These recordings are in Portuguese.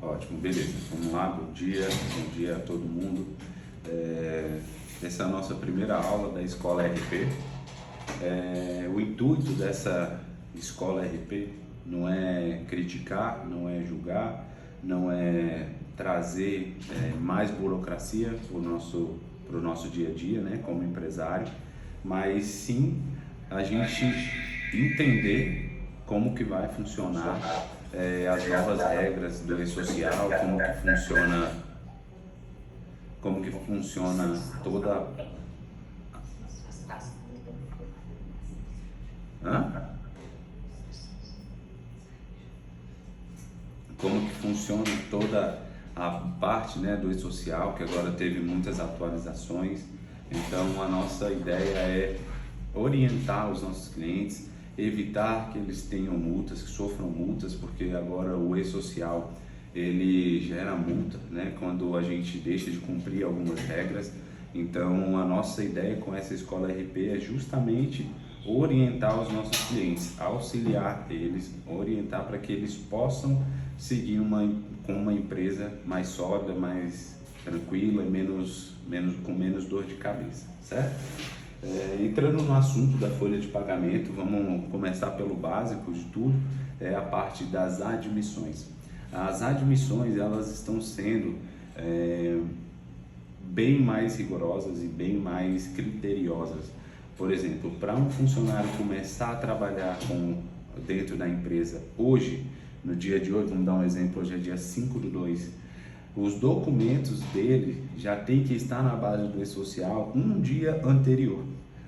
Ótimo, beleza. Vamos lá, bom dia a todo mundo. Essa é a nossa primeira aula da Escola RP. O intuito dessa Escola RP não é criticar, não é julgar, não é trazer mais burocracia para o nosso dia a dia, né, como empresário, mas sim a gente entender como que vai funcionar as novas regras do e-social, como que funciona toda. Hã? Como que funciona toda a parte, né, do e-social, que agora teve muitas atualizações. Então a nossa ideia é orientar os nossos clientes, evitar que eles tenham multas, que sofram multas, porque agora o e-social ele gera multa, né, quando a gente deixa de cumprir algumas regras. Então a nossa ideia com essa escola RP é justamente orientar os nossos clientes, auxiliar eles, orientar para que eles possam seguir com uma empresa mais sólida, mais tranquila e com menos dor de cabeça, certo? Entrando no assunto da folha de pagamento, vamos começar pelo básico de tudo, é a parte das admissões. As admissões, elas estão sendo bem mais rigorosas e bem mais criteriosas. Por exemplo, para um funcionário começar a trabalhar dentro da empresa hoje, no dia de hoje, vamos dar um exemplo, hoje é dia 5/2, os documentos dele já tem que estar na base do e-social um dia anterior.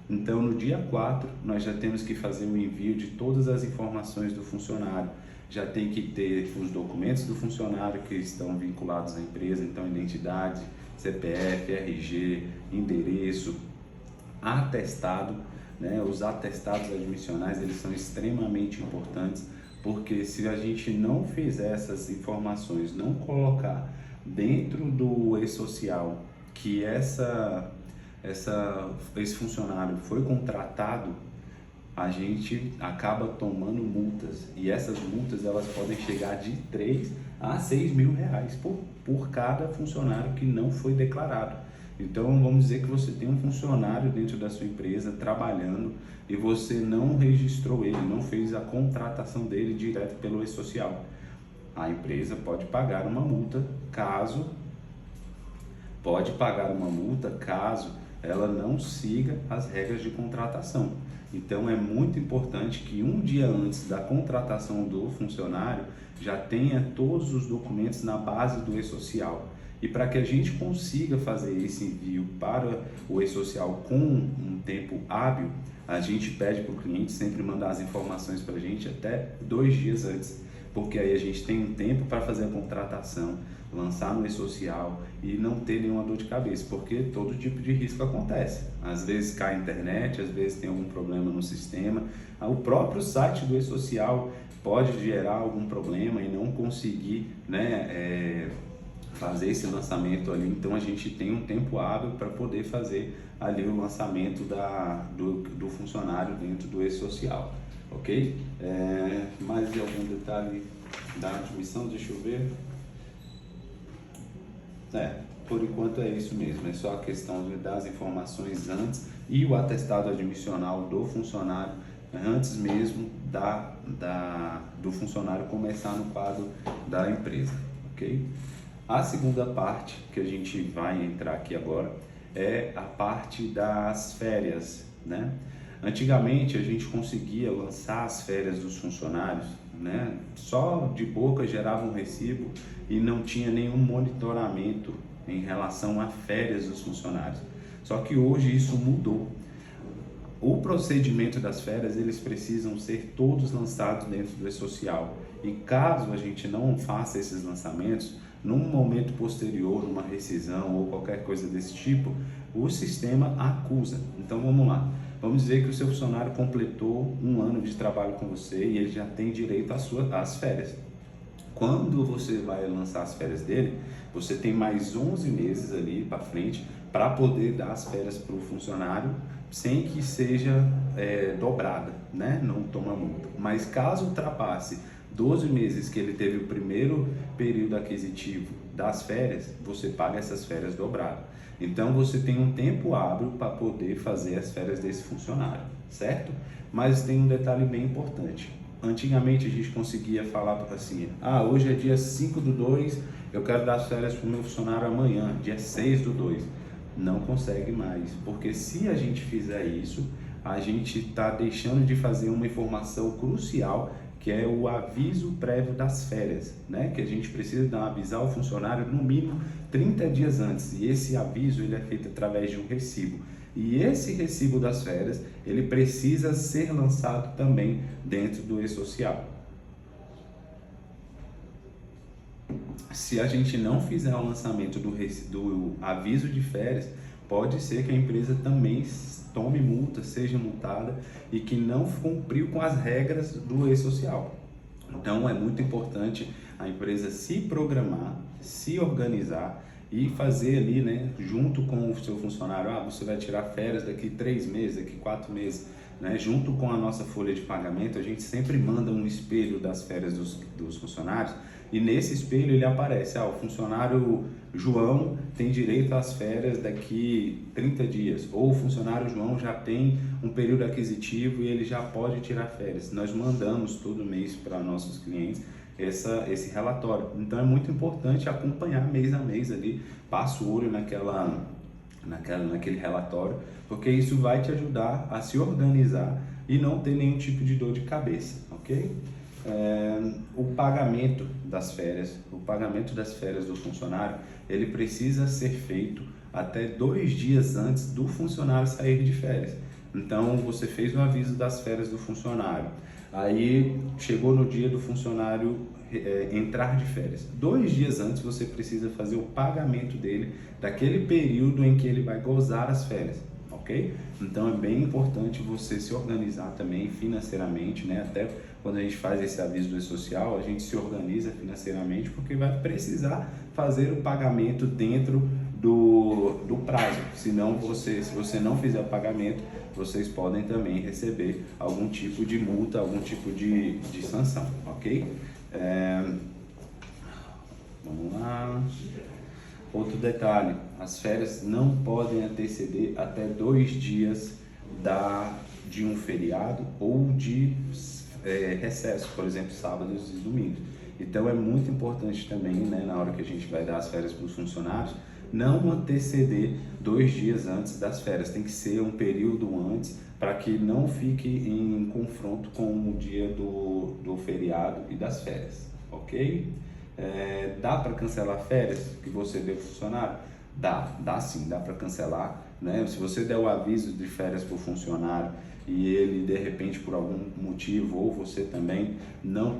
Então, no dia 4, nós já temos que fazer o envio de todas as informações do funcionário. Já tem que ter os documentos do funcionário que estão vinculados à empresa, então identidade, CPF, RG, endereço, atestado, né? Os atestados admissionais, eles são extremamente importantes, porque se a gente não fizer essas informações, não colocar dentro do e-social que esse funcionário foi contratado, a gente acaba tomando multas, e essas multas elas podem chegar de 3 a 6 mil reais por cada funcionário que não foi declarado. Então vamos dizer que você tem um funcionário dentro da sua empresa trabalhando e você não registrou ele, não fez a contratação dele direto pelo e-social. A empresa pode pagar uma multa caso ela não siga as regras de contratação. Então é muito importante que um dia antes da contratação do funcionário já tenha todos os documentos na base do e-social. E para que a gente consiga fazer esse envio para o e-social com um tempo hábil, a gente pede para o cliente sempre mandar as informações para a gente até 2 dias antes, porque aí a gente tem um tempo para fazer a contratação, lançar no e-social e não ter nenhuma dor de cabeça, porque todo tipo de risco acontece. Às vezes cai a internet, às vezes tem algum problema no sistema, o próprio site do e-social pode gerar algum problema e não conseguir, né, fazer esse lançamento ali. Então a gente tem um tempo hábil para poder fazer ali o lançamento do funcionário dentro do e-social, ok? Mais algum detalhe da admissão? Deixa eu ver. Por enquanto é isso mesmo, é só a questão de dar as informações antes e o atestado admissional do funcionário antes mesmo do funcionário começar no quadro da empresa, ok? A segunda parte que a gente vai entrar aqui agora é a parte das férias, né? Antigamente a gente conseguia lançar as férias dos funcionários, né? Só de boca gerava um recibo e não tinha nenhum monitoramento em relação a férias dos funcionários. Só que hoje isso mudou. O procedimento das férias, eles precisam ser todos lançados dentro do e-social. E caso a gente não faça esses lançamentos, num momento posterior, numa rescisão ou qualquer coisa desse tipo, o sistema acusa. Então vamos lá. Vamos dizer que o seu funcionário completou 1 ano de trabalho com você e ele já tem direito às férias. Quando você vai lançar as férias dele, você tem mais 11 meses ali para frente para poder dar as férias para o funcionário sem que seja dobrada, né? Não toma multa. Mas caso ultrapasse 12 meses que ele teve o primeiro período aquisitivo das férias, você paga essas férias dobradas. Então você tem um tempo hábil para poder fazer as férias desse funcionário, certo? Mas tem um detalhe bem importante. Antigamente a gente conseguia falar assim, hoje é dia 5/2, eu quero dar as férias para o meu funcionário amanhã, dia 6/2. Não consegue mais, porque se a gente fizer isso, a gente está deixando de fazer uma informação crucial, que é o aviso prévio das férias, né? Que a gente precisa avisar o funcionário no mínimo 30 dias antes, e esse aviso ele é feito através de um recibo. E esse recibo das férias, ele precisa ser lançado também dentro do e-social. Se a gente não fizer o lançamento do aviso de férias, pode ser que a empresa também tome multa, seja multada e que não cumpriu com as regras do e-social. Então é muito importante a empresa se programar, se organizar e fazer ali, né, junto com o seu funcionário, você vai tirar férias daqui 3 meses, daqui 4 meses, né, junto com a nossa folha de pagamento, a gente sempre manda um espelho das férias dos funcionários, e nesse espelho ele aparece, o funcionário João tem direito às férias daqui 30 dias, ou o funcionário João já tem um período aquisitivo e ele já pode tirar férias. Nós mandamos todo mês para nossos clientes esse relatório. Então é muito importante acompanhar mês a mês ali, passa o olho naquele relatório, porque isso vai te ajudar a se organizar e não ter nenhum tipo de dor de cabeça, ok? O pagamento das férias do funcionário, ele precisa ser feito até 2 dias antes do funcionário sair de férias. Então você fez o aviso das férias do funcionário, aí chegou no dia do funcionário entrar de férias. 2 dias antes você precisa fazer o pagamento dele daquele período em que ele vai gozar as férias, ok? Então é bem importante você se organizar também financeiramente, né? Até quando a gente faz esse aviso do e-social, a gente se organiza financeiramente porque vai precisar fazer o pagamento dentro do prazo. Senão se você não fizer o pagamento, vocês podem também receber algum tipo de multa, algum tipo de sanção, ok? Vamos lá. Outro detalhe, as férias não podem anteceder até 2 dias de um feriado ou de recesso, por exemplo, sábados e domingos. Então é muito importante também, né, na hora que a gente vai dar as férias para os funcionários, não anteceder 2 dias antes das férias, tem que ser um período antes para que não fique em confronto com o dia do feriado e das férias, ok? Dá para cancelar férias que você deu para o funcionário? Dá sim, dá para cancelar, né? Se você der o aviso de férias para o funcionário e ele de repente por algum motivo ou você também não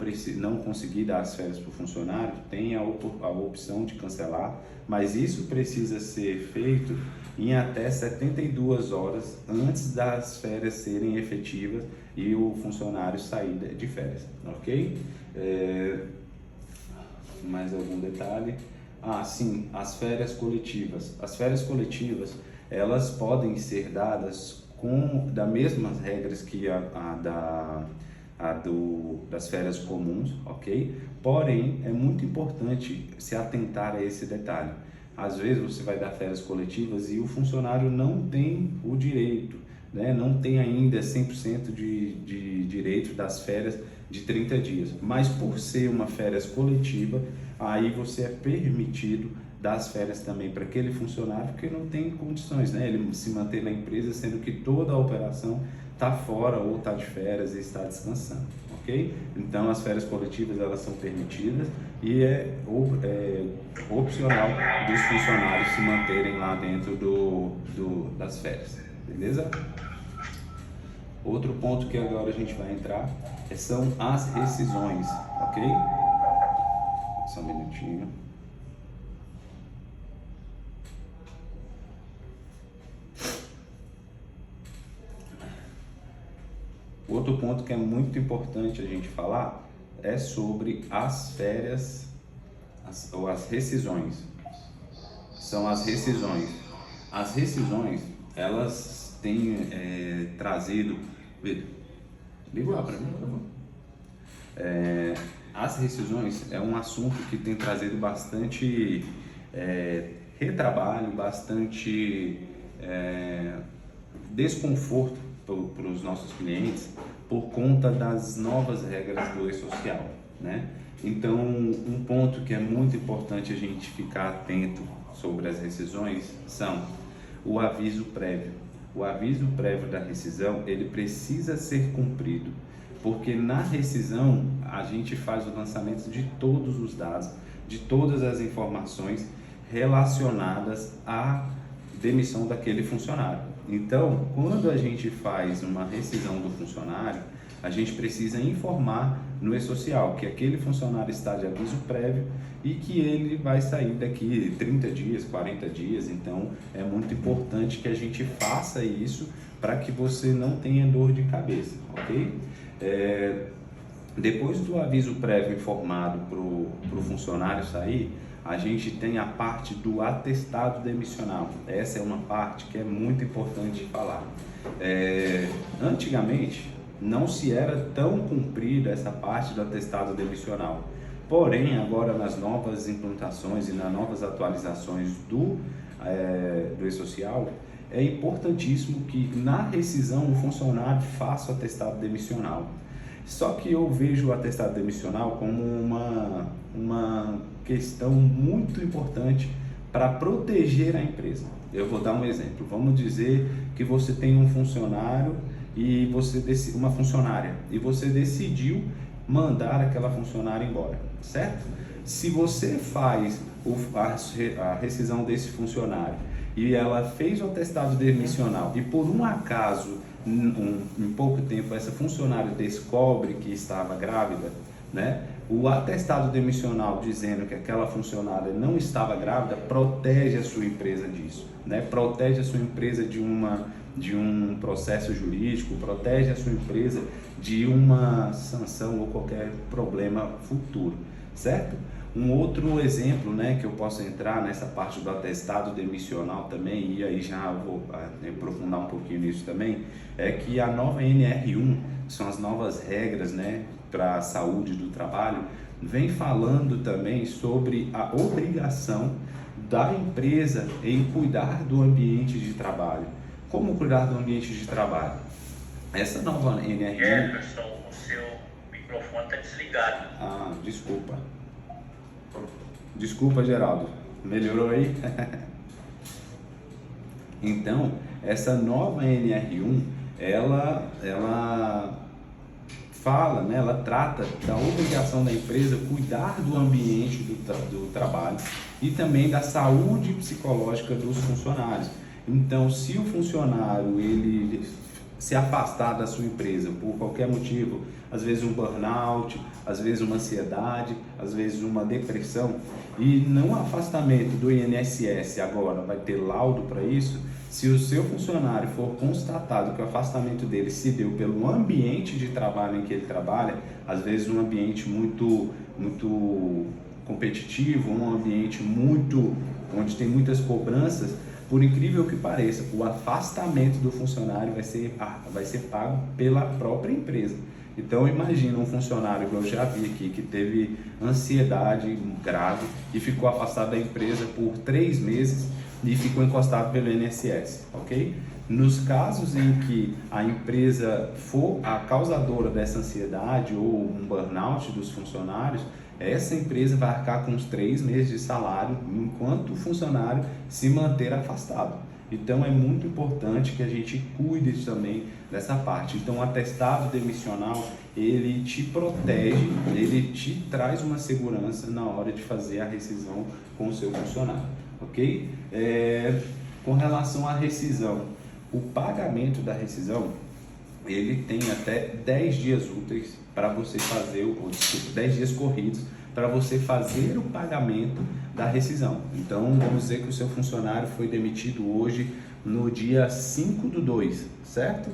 conseguir dar as férias para o funcionário, tem a opção de cancelar, mas isso precisa ser feito em até 72 horas antes das férias serem efetivas e o funcionário sair de férias, ok? Mais algum detalhe? Sim, as férias coletivas. As férias coletivas, elas podem ser dadas das mesmas regras que das férias comuns, ok? Porém, é muito importante se atentar a esse detalhe. Às vezes você vai dar férias coletivas e o funcionário não tem o direito, né? Não tem ainda 100% de direito das férias de 30 dias, mas por ser uma férias coletiva, aí você é permitido dar as férias também para aquele funcionário que não tem condições, né? Ele se manter na empresa, sendo que toda a operação está fora ou está de férias e está descansando, ok? Então as férias coletivas elas são permitidas e é opcional dos funcionários se manterem lá dentro das férias, beleza? Outro ponto que agora a gente vai entrar são as rescisões, ok? Só um minutinho. Outro ponto que é muito importante a gente falar é sobre as férias ou as rescisões. São as rescisões. As rescisões, elas têm trazido... Liga lá para mim, por favor. as rescisões é um assunto que tem trazido bastante retrabalho, bastante desconforto para os nossos clientes por conta das novas regras do e-social, né? Então, um ponto que é muito importante a gente ficar atento sobre as rescisões são o aviso prévio. O aviso prévio da rescisão, ele precisa ser cumprido, porque na rescisão a gente faz o lançamento de todos os dados, de todas as informações relacionadas à demissão daquele funcionário. Então, quando a gente faz uma rescisão do funcionário, a gente precisa informar no e-social que aquele funcionário está de aviso prévio e que ele vai sair daqui 30 dias, 40 dias. Então, é muito importante que a gente faça isso para que você não tenha dor de cabeça, ok? Depois do aviso prévio informado para o funcionário sair, a gente tem a parte do atestado demissional. Essa é uma parte que é muito importante falar. Antigamente, não se era tão cumprida essa parte do atestado demissional. Porém, agora nas novas implantações e nas novas atualizações do e-social, é importantíssimo que na rescisão o funcionário faça o atestado demissional. Só que eu vejo o atestado demissional como uma questão muito importante para proteger a empresa. Eu vou dar um exemplo. Vamos dizer que você tem um funcionário e uma funcionária e você decidiu mandar aquela funcionária embora, certo? Se você faz a rescisão desse funcionário e ela fez o atestado demissional e por um acaso em pouco tempo essa funcionária descobre que estava grávida, né? O atestado demissional dizendo que aquela funcionária não estava grávida protege a sua empresa disso, né? Protege a sua empresa de um processo jurídico, protege a sua empresa de uma sanção ou qualquer problema futuro, certo? Um outro exemplo, né, que eu posso entrar nessa parte do atestado demissional também, e aí já vou aprofundar um pouquinho nisso também, é que a nova NR1, que são as novas regras, né, para a saúde do trabalho, vem falando também sobre a obrigação da empresa em cuidar do ambiente de trabalho. Como cuidar do ambiente de trabalho? Essa nova NR1... Jefferson, o seu microfone está desligado. Ah, desculpa. Desculpa, Geraldo. Melhorou aí? Então, essa nova NR1, ela fala, né, ela trata da obrigação da empresa cuidar do ambiente do trabalho e também da saúde psicológica dos funcionários. Então, se o funcionário ele se afastar da sua empresa por qualquer motivo, às vezes um burnout, às vezes uma ansiedade, às vezes uma depressão, e não afastamento do INSS agora vai ter laudo para isso, se o seu funcionário for constatado que o afastamento dele se deu pelo ambiente de trabalho em que ele trabalha, às vezes um ambiente muito competitivo, um ambiente onde tem muitas cobranças, por incrível que pareça, o afastamento do funcionário vai ser pago pela própria empresa. Então imagina um funcionário que eu já vi aqui, que teve ansiedade grave e ficou afastado da empresa por 3 meses e ficou encostado pelo INSS, ok? Nos casos em que a empresa for a causadora dessa ansiedade ou um burnout dos funcionários, essa empresa vai arcar com os 3 meses de salário enquanto o funcionário se manter afastado. Então é muito importante que a gente cuide também dessa parte. Então o atestado demissional, ele te protege, ele te traz uma segurança na hora de fazer a rescisão com o seu funcionário, ok? Com relação à rescisão, o pagamento da rescisão, ele tem até 10 dias úteis para você fazer, 10 dias corridos para você fazer o pagamento da rescisão. Então, vamos dizer que o seu funcionário foi demitido hoje no dia 5/2, certo?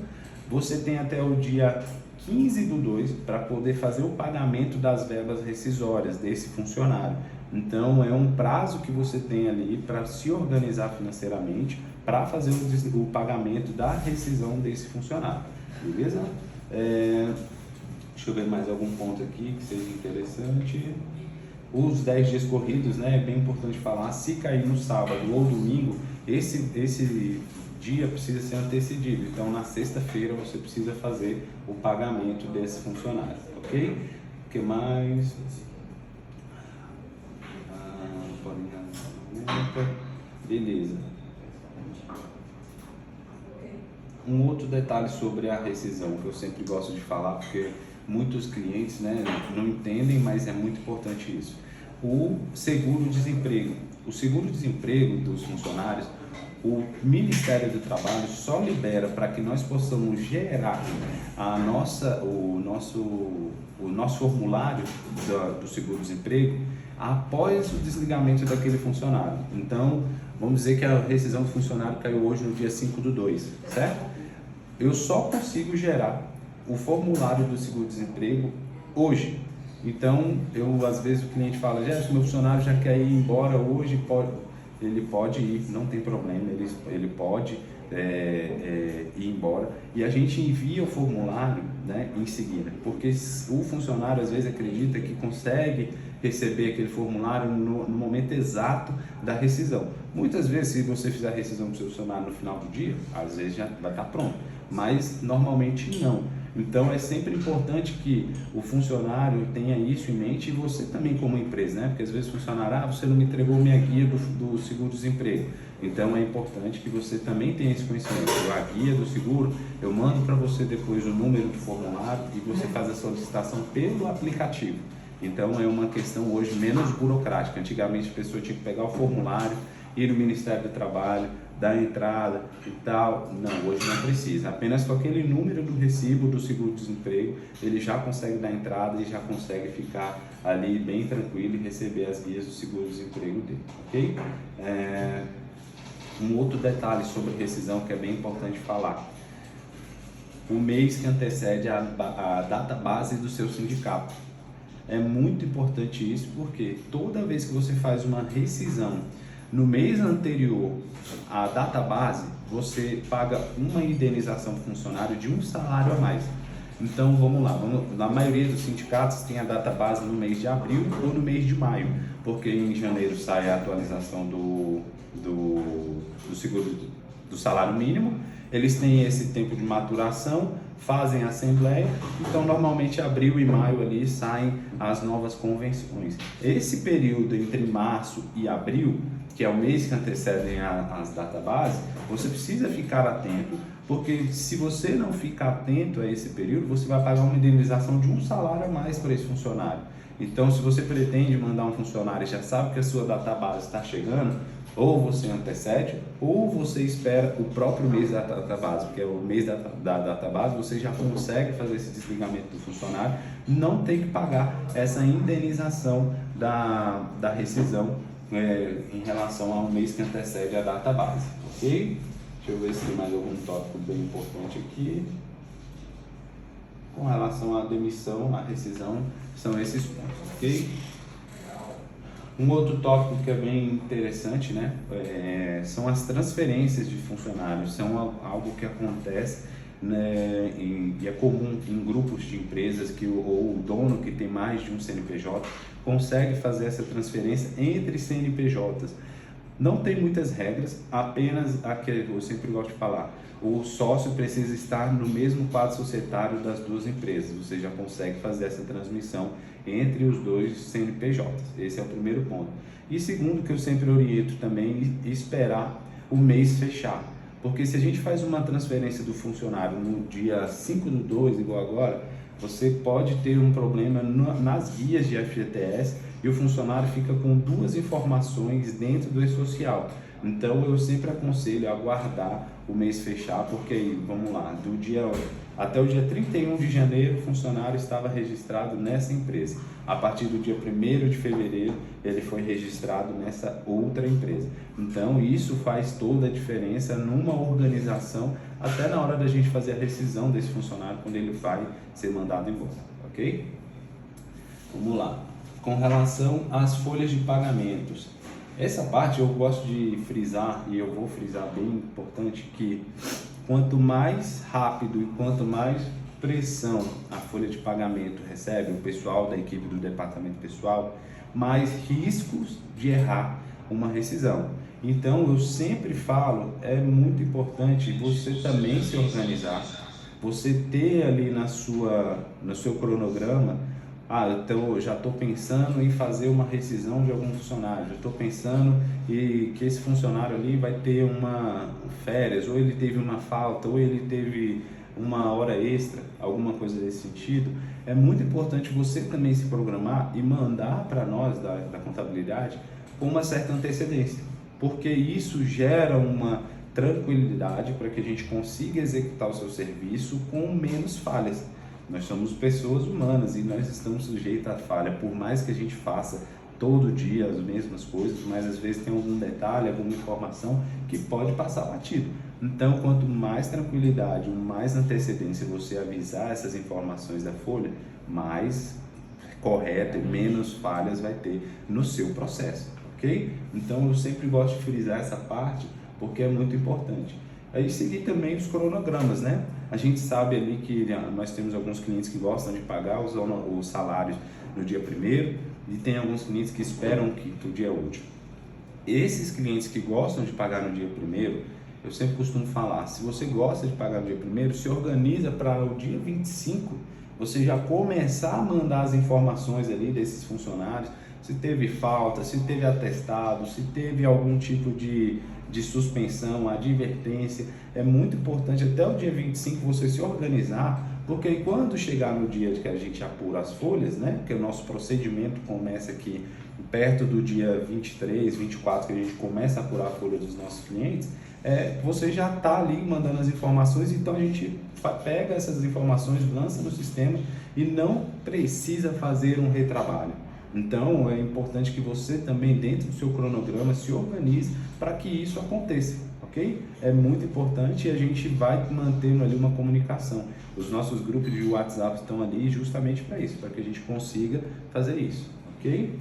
Você tem até o dia 15/2 para poder fazer o pagamento das verbas rescisórias desse funcionário. Então, é um prazo que você tem ali para se organizar financeiramente para fazer o pagamento da rescisão desse funcionário, beleza? Deixa eu ver mais algum ponto aqui que seja interessante. Os 10 dias corridos, né? É bem importante falar. Se cair no sábado ou domingo, esse dia precisa ser antecedido. Então, na sexta-feira, você precisa fazer o pagamento desse funcionário, ok? O que mais? Beleza. Um outro detalhe sobre a rescisão que eu sempre gosto de falar, porque muitos clientes, né, não entendem, mas é muito importante isso. O seguro-desemprego. O seguro-desemprego dos funcionários, o Ministério do Trabalho só libera para que nós possamos gerar o nosso formulário do seguro-desemprego após o desligamento daquele funcionário. Então, vamos dizer que a rescisão do funcionário caiu hoje no dia 5/2, certo? Eu só consigo gerar o formulário do seguro-desemprego hoje. Então, às vezes o cliente fala, Gerson, meu funcionário já quer ir embora hoje, ele pode ir, não tem problema, ele pode ir embora. E a gente envia o formulário, né, em seguida, porque o funcionário às vezes acredita que consegue receber aquele formulário no momento exato da rescisão. Muitas vezes, se você fizer a rescisão do seu funcionário no final do dia, às vezes já vai estar pronto, mas normalmente não. Então é sempre importante que o funcionário tenha isso em mente e você também como empresa, né? Porque às vezes o funcionário, você não me entregou minha guia do seguro-desemprego. Então é importante que você também tenha esse conhecimento. A guia do seguro, eu mando para você depois o número do formulário e você faz a solicitação pelo aplicativo. Então é uma questão hoje menos burocrática. Antigamente a pessoa tinha que pegar o formulário, ir no Ministério do Trabalho, dar entrada e tal. Não, hoje não precisa. Apenas com aquele número do recibo do seguro-desemprego, ele já consegue dar entrada e já consegue ficar ali bem tranquilo e receber as guias do seguro-desemprego dele, ok? Um outro detalhe sobre rescisão que é bem importante falar. O mês que antecede a data base do seu sindicato. É muito importante isso, porque toda vez que você faz uma rescisão no mês anterior à data base, você paga uma indenização para o funcionário de um salário a mais. Então vamos lá, na maioria dos sindicatos tem a data base no mês de abril ou no mês de maio, porque em janeiro sai a atualização do seguro do salário mínimo. Eles têm esse tempo de maturação, fazem a assembleia, então normalmente abril e maio ali saem as novas convenções. Esse período entre março e abril, que é o mês que antecedem as databases, você precisa ficar atento, porque se você não ficar atento a esse período, você vai pagar uma indenização de um salário a mais para esse funcionário. Então, se você pretende mandar um funcionário e já sabe que a sua database está chegando, ou você antecede, ou você espera o próprio mês da database, porque é o mês da database, você já consegue fazer esse desligamento do funcionário, não tem que pagar essa indenização da rescisão em relação ao mês que antecede a database, ok? Deixa eu ver se tem mais algum tópico bem importante aqui. Com relação à demissão, à rescisão, são esses pontos, ok? Um outro tópico que é bem interessante, né, são as transferências de funcionários. São algo que acontece, né, e é comum em grupos de empresas ou o dono que tem mais de um CNPJ consegue fazer essa transferência entre CNPJs. Não tem muitas regras, apenas a que eu sempre gosto de falar. O sócio precisa estar no mesmo quadro societário das duas empresas. Você já consegue fazer essa transmissão entre os dois CNPJs. Esse é o primeiro ponto. E segundo, que eu sempre oriento também, esperar o mês fechar. Porque se a gente faz uma transferência do funcionário no dia 5/2, igual agora, você pode ter um problema nas guias de FGTS e o funcionário fica com duas informações dentro do E-Social. Então eu sempre aconselho a aguardar o mês fechar, porque aí, vamos lá, até o dia 31 de janeiro o funcionário estava registrado nessa empresa. A partir do dia 1º de fevereiro ele foi registrado nessa outra empresa. Então isso faz toda a diferença numa organização, até na hora da gente fazer a rescisão desse funcionário quando ele vai ser mandado embora, ok? Vamos lá. Com relação às folhas de pagamentos, essa parte eu gosto de frisar, e eu vou frisar bem importante, que quanto mais rápido e quanto mais pressão a folha de pagamento recebe, o pessoal da equipe do departamento pessoal, mais riscos de errar uma rescisão. Então eu sempre falo, é muito importante você também se organizar, você ter ali no seu cronograma, então eu já estou pensando em fazer uma rescisão de algum funcionário, já estou pensando que esse funcionário ali vai ter uma férias, ou ele teve uma falta, ou ele teve uma hora extra, alguma coisa desse sentido. É muito importante você também se programar e mandar para nós da contabilidade com uma certa antecedência, porque isso gera uma tranquilidade para que a gente consiga executar o seu serviço com menos falhas. Nós somos pessoas humanas e nós estamos sujeitos à falha, por mais que a gente faça todo dia as mesmas coisas, mas às vezes tem algum detalhe, alguma informação que pode passar batido. Então, quanto mais tranquilidade, mais antecedência você avisar essas informações da folha, mais correta e menos falhas vai ter no seu processo, ok? Então, eu sempre gosto de frisar essa parte porque é muito importante. Aí seguir também os cronogramas, né? A gente sabe ali que nós temos alguns clientes que gostam de pagar os salários no dia 1º e tem alguns clientes que esperam que o dia útil. Esses clientes que gostam de pagar no dia 1º, eu sempre costumo falar, se você gosta de pagar no dia 1º, se organiza para o dia 25, você já começar a mandar as informações ali desses funcionários, se teve falta, se teve atestado, se teve algum tipo de suspensão, advertência. É muito importante até o dia 25 você se organizar, porque quando chegar no dia que a gente apura as folhas, né, porque o nosso procedimento começa aqui perto do dia 23, 24, que a gente começa a apurar a folha dos nossos clientes, você já está ali mandando as informações, então a gente pega essas informações, lança no sistema e não precisa fazer um retrabalho. Então é importante que você também, dentro do seu cronograma, se organize para que isso aconteça, ok? É muito importante e a gente vai mantendo ali uma comunicação. Os nossos grupos de WhatsApp estão ali justamente para isso, para que a gente consiga fazer isso, ok?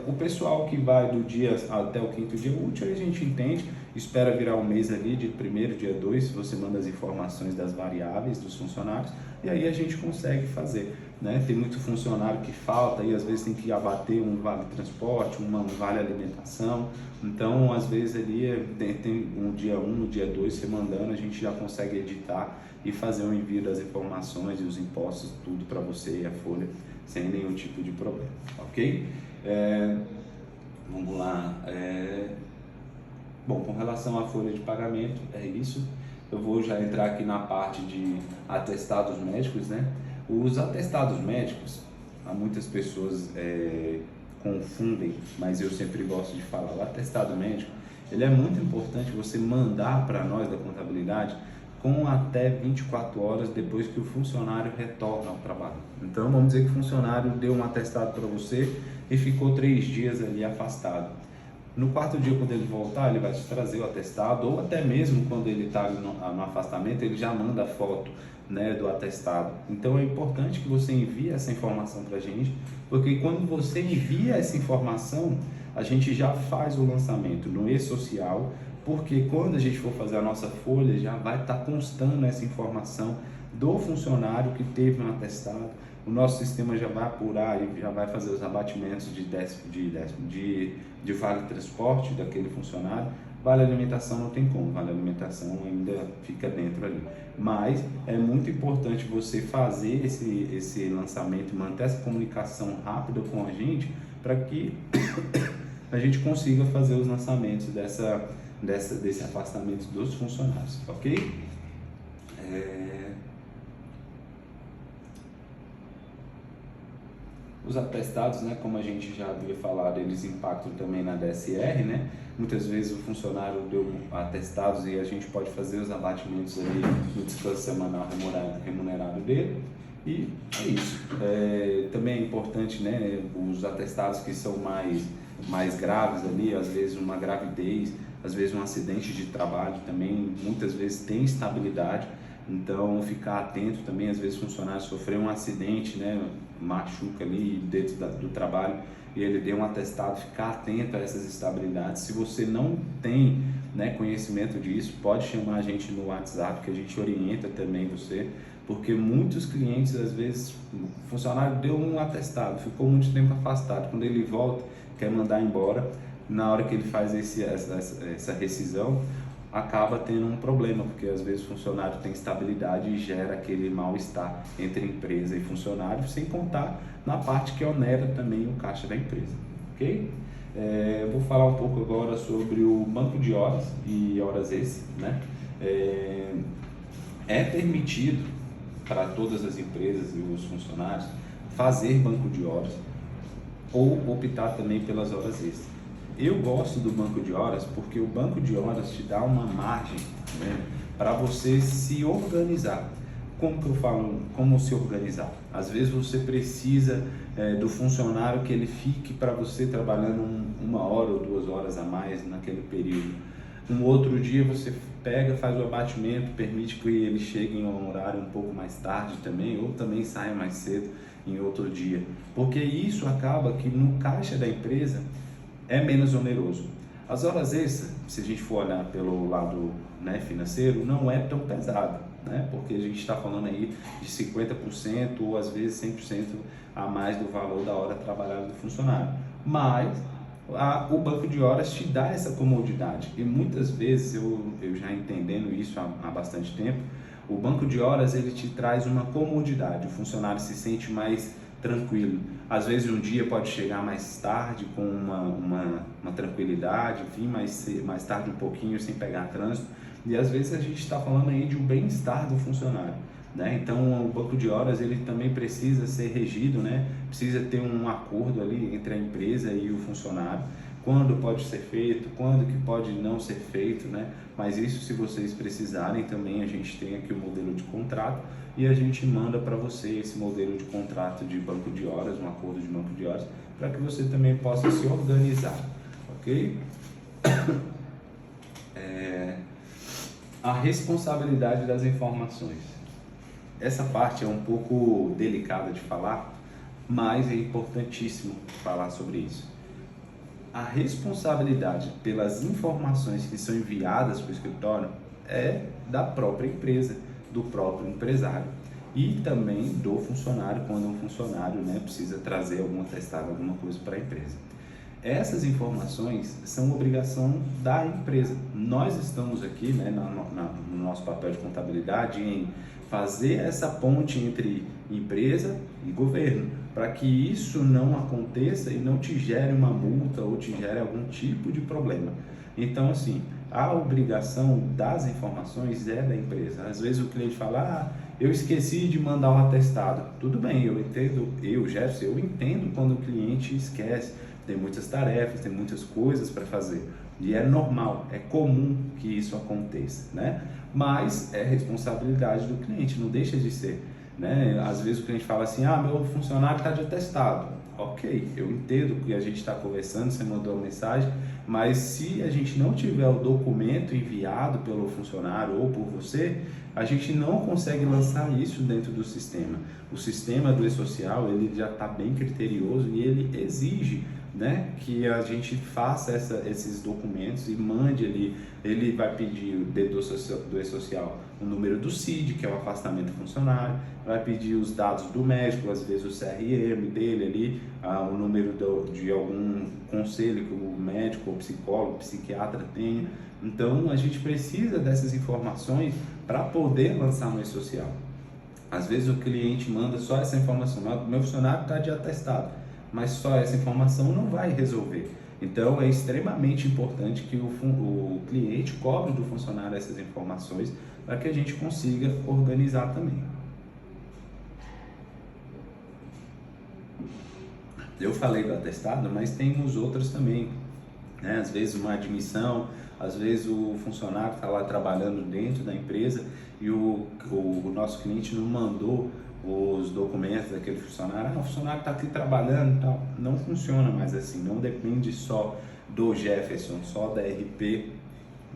O pessoal que vai do dia até o 5º dia útil, a gente entende, espera virar um mês ali, de 1º, dia 2, você manda as informações das variáveis dos funcionários e aí a gente consegue fazer, né? Tem muito funcionário que falta e às vezes tem que abater um vale transporte, um vale alimentação, então às vezes ali tem um dia 1, no dia 2, você mandando, a gente já consegue editar e fazer o envio das informações e os impostos, tudo para você e a folha, sem nenhum tipo de problema, ok? Vamos lá. Bom, com relação à folha de pagamento, é isso. Eu vou já entrar aqui na parte de atestados médicos, né? Os atestados médicos, muitas pessoas confundem, mas eu sempre gosto de falar, o atestado médico, ele é muito importante você mandar para nós da contabilidade com até 24 horas depois que o funcionário retorna ao trabalho. Então vamos dizer que o funcionário deu um atestado para você e ficou 3 dias ali afastado. No 4º dia, quando ele voltar, ele vai te trazer o atestado, ou até mesmo quando ele está no afastamento, ele já manda a foto, né, do atestado. Então é importante que você envie essa informação para a gente, porque quando você envia essa informação, a gente já faz o lançamento no e-social, porque quando a gente for fazer a nossa folha, já vai estar constando essa informação do funcionário que teve um atestado. O nosso sistema já vai apurar e já vai fazer os abatimentos de vale transporte daquele funcionário. Vale alimentação não tem como, vale alimentação ainda fica dentro ali. Mas é muito importante você fazer esse lançamento, manter essa comunicação rápida com a gente, para que a gente consiga fazer os lançamentos desse afastamento dos funcionários, ok? Os atestados, né, como a gente já havia falado, eles impactam também na DSR, né? Muitas vezes o funcionário deu atestados e a gente pode fazer os abatimentos ali no descanso semanal remunerado dele. E é isso. Também é importante, né, os atestados que são mais graves ali, às vezes uma gravidez, às vezes um acidente de trabalho também, muitas vezes tem estabilidade. Então, ficar atento também, às vezes o funcionário sofreu um acidente, né, machuca ali dentro do trabalho e ele deu um atestado, ficar atento a essas estabilidades. Se você não tem, né, conhecimento disso, pode chamar a gente no WhatsApp que a gente orienta também você porque muitos clientes, às vezes, o funcionário deu um atestado, ficou muito tempo afastado, quando ele volta, quer mandar embora, na hora que ele faz essa rescisão, acaba tendo um problema, porque às vezes o funcionário tem estabilidade e gera aquele mal-estar entre empresa e funcionário, sem contar na parte que onera também o caixa da empresa, ok? Vou falar um pouco agora sobre o banco de horas e horas extras, né? É permitido para todas as empresas e os funcionários fazer banco de horas ou optar também pelas horas extras. Eu gosto do banco de horas porque o banco de horas te dá uma margem, né, para você se organizar. Como que eu falo, como se organizar? Às vezes você precisa do funcionário que ele fique para você trabalhando 1 hora ou 2 horas a mais naquele período. Um outro dia você pega, faz o abatimento, permite que ele chegue em um horário um pouco mais tarde também, ou também saia mais cedo em outro dia. Porque isso acaba que no caixa da empresa é menos oneroso. As horas extras, se a gente for olhar pelo lado, né, financeiro, não é tão pesado, né? Porque a gente está falando aí de 50% ou às vezes 100% a mais do valor da hora trabalhada do funcionário. Mas o banco de horas te dá essa comodidade e muitas vezes, eu já entendendo isso há bastante tempo, o banco de horas ele te traz uma comodidade, o funcionário se sente mais tranquilo. Às vezes um dia pode chegar mais tarde com uma tranquilidade, enfim, mais tarde um pouquinho sem pegar trânsito, e às vezes a gente está falando aí de um bem-estar do funcionário, né? Então o banco de horas ele também precisa ser regido, né? Precisa ter um acordo ali entre a empresa e o funcionário, quando pode ser feito, quando que pode não ser feito, né? Mas isso, se vocês precisarem também, a gente tem aqui o modelo de contrato e a gente manda para você esse modelo de contrato de banco de horas, um acordo de banco de horas, para que você também possa se organizar, ok? A responsabilidade das informações. Essa parte é um pouco delicada de falar, mas é importantíssimo falar sobre isso. A responsabilidade pelas informações que são enviadas para o escritório é da própria empresa, do próprio empresário e também do funcionário, quando um funcionário, né, precisa trazer algum atestado, alguma coisa para a empresa. Essas informações são obrigação da empresa. Nós estamos aqui, né, no nosso papel de contabilidade em fazer essa ponte entre empresa e governo, para que isso não aconteça e não te gere uma multa ou te gere algum tipo de problema. Então, assim, a obrigação das informações é da empresa. Às vezes o cliente fala, eu esqueci de mandar um atestado. Tudo bem, eu entendo, Jefferson, eu entendo quando o cliente esquece. Tem muitas tarefas, tem muitas coisas para fazer. E é normal, é comum que isso aconteça, né? Mas é responsabilidade do cliente, não deixa de ser, né? Às vezes o cliente fala assim, meu funcionário está de atestado. Ok, eu entendo que a gente está conversando, você mandou uma mensagem, mas se a gente não tiver o documento enviado pelo funcionário ou por você, a gente não consegue lançar isso dentro do sistema. O sistema do e-social, ele já está bem criterioso e ele exige, né, que a gente faça esses documentos e mande ali. Ele vai pedir do e-social o número do CID, que é o afastamento do funcionário, vai pedir os dados do médico, às vezes o CRM dele ali, o número de algum conselho que o médico, o psicólogo, o psiquiatra tenha. Então a gente precisa dessas informações para poder lançar no e-social. Às vezes o cliente manda só essa informação, meu funcionário está de atestado, mas só essa informação não vai resolver. Então é extremamente importante que o cliente cobre do funcionário essas informações para que a gente consiga organizar também. Eu falei do atestado, mas tem os outros também, né? Às vezes uma admissão, às vezes o funcionário está lá trabalhando dentro da empresa e o nosso cliente não mandou os documentos daquele funcionário, o funcionário está aqui trabalhando e tal. Não funciona mais assim, não depende só do Jefferson, só da RP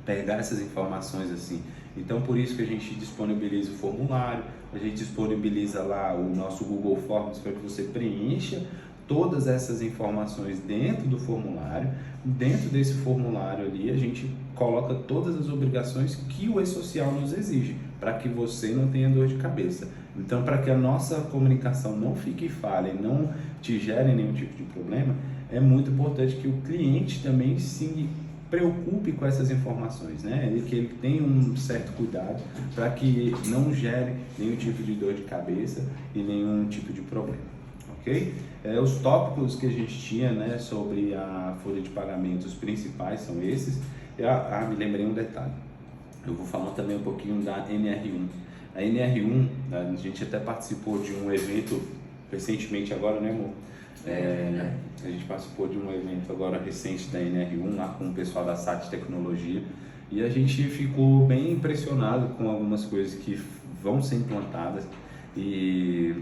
pegar essas informações assim. Então por isso que a gente disponibiliza o formulário, a gente disponibiliza lá o nosso Google Forms para que você preencha todas essas informações dentro do formulário. Dentro desse formulário ali a gente coloca todas as obrigações que o e-social nos exige, para que você não tenha dor de cabeça. Então, para que a nossa comunicação não fique falha e não te gere nenhum tipo de problema, é muito importante que o cliente também se preocupe com essas informações, né? E que ele tenha um certo cuidado para que não gere nenhum tipo de dor de cabeça e nenhum tipo de problema, ok? Os tópicos que a gente tinha, né, sobre a folha de pagamentos principais são esses. Me lembrei um detalhe. Eu vou falar também um pouquinho da NR1. A NR1, a gente até participou de um evento recentemente agora, né, amor? A gente participou de um evento agora recente da NR1 lá com o pessoal da SAT Tecnologia e a gente ficou bem impressionado com algumas coisas que vão ser implantadas e,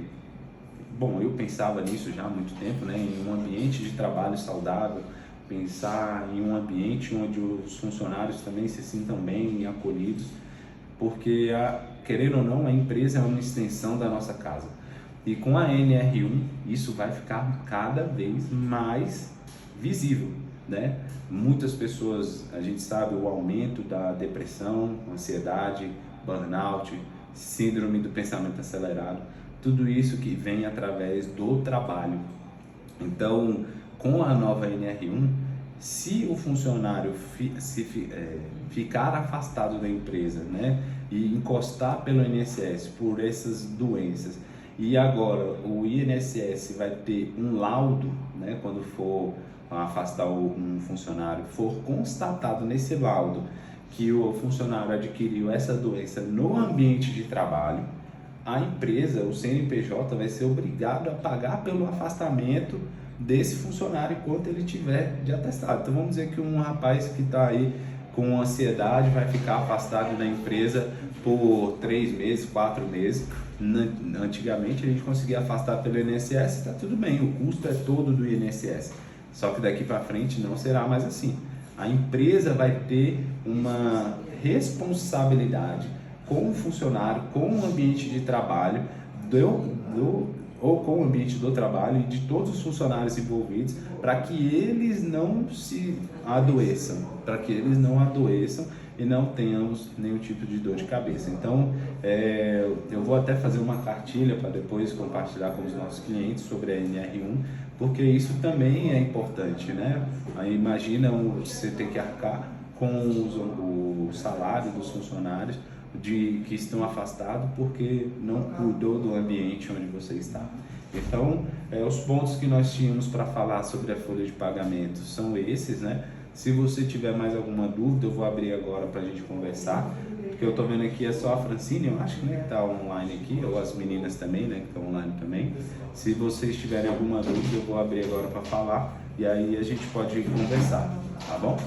bom, eu pensava nisso já há muito tempo, né, em um ambiente de trabalho saudável, pensar em um ambiente onde os funcionários também se sintam bem e acolhidos, porque, querendo ou não, a empresa é uma extensão da nossa casa. E com a NR1, isso vai ficar cada vez mais visível, né? Muitas pessoas, a gente sabe o aumento da depressão, ansiedade, burnout, síndrome do pensamento acelerado, tudo isso que vem através do trabalho. Então, com a nova NR1, se o funcionário ficar afastado da empresa, né, e encostar pelo INSS por essas doenças, e agora o INSS vai ter um laudo, né, quando for afastar um funcionário, for constatado nesse laudo que o funcionário adquiriu essa doença no ambiente de trabalho, a empresa, o CNPJ, vai ser obrigado a pagar pelo afastamento desse funcionário enquanto ele tiver de atestado. Então vamos dizer que um rapaz que está aí com ansiedade vai ficar afastado da empresa por 3 meses, 4 meses. Antigamente a gente conseguia afastar pelo INSS, está tudo bem, o custo é todo do INSS. Só que daqui para frente não será mais assim. A empresa vai ter uma responsabilidade com o funcionário, com o ambiente de trabalho, ou com o ambiente do trabalho e de todos os funcionários envolvidos, para que eles não se adoeçam, e não tenhamos nenhum tipo de dor de cabeça. Então, eu vou até fazer uma cartilha para depois compartilhar com os nossos clientes sobre a NR1, porque isso também é importante, né? Aí imagina você ter que arcar com o salário dos funcionários que estão afastados porque não cuidou do ambiente onde você está. Então, os pontos que nós tínhamos para falar sobre a folha de pagamento são esses, né? Se você tiver mais alguma dúvida, eu vou abrir agora para a gente conversar, porque eu estou vendo aqui é só a Francine, eu acho, né, que está online aqui, ou as meninas também, né, que estão online também. Se vocês tiverem alguma dúvida, eu vou abrir agora para falar e aí a gente pode conversar, tá bom?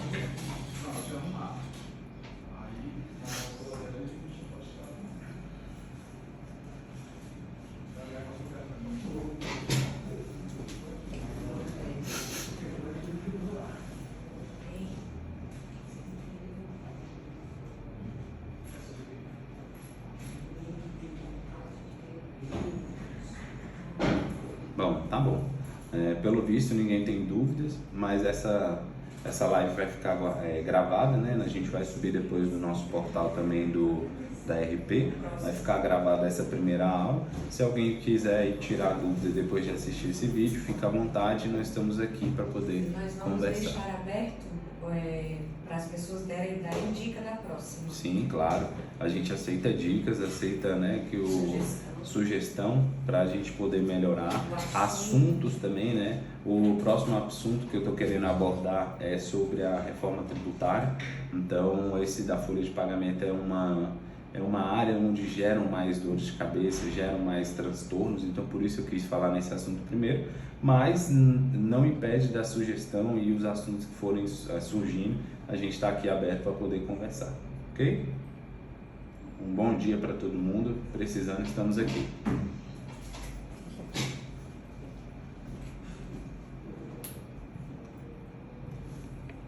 Bom, tá bom. Pelo visto ninguém tem dúvidas, mas essa live vai ficar gravada, né? A gente vai subir depois do nosso portal também da RP, vai ficar gravada essa primeira aula. Se alguém quiser ir tirar dúvida depois de assistir esse vídeo, fica à vontade, nós estamos aqui para poder conversar. Nós vamos deixar aberto para as pessoas darem dica da próxima. Sim, claro. A gente aceita dicas, aceita, né, sugestão para a gente poder melhorar. Assuntos também, né? O próximo assunto que eu estou querendo abordar é sobre a reforma tributária. Então, esse da folha de pagamento é uma área onde geram mais dores de cabeça, geram mais transtornos. Então, por isso eu quis falar nesse assunto primeiro. Mas não impede da sugestão e os assuntos que forem surgindo, a gente está aqui aberto para poder conversar, ok? Um bom dia para todo mundo, precisando, estamos aqui.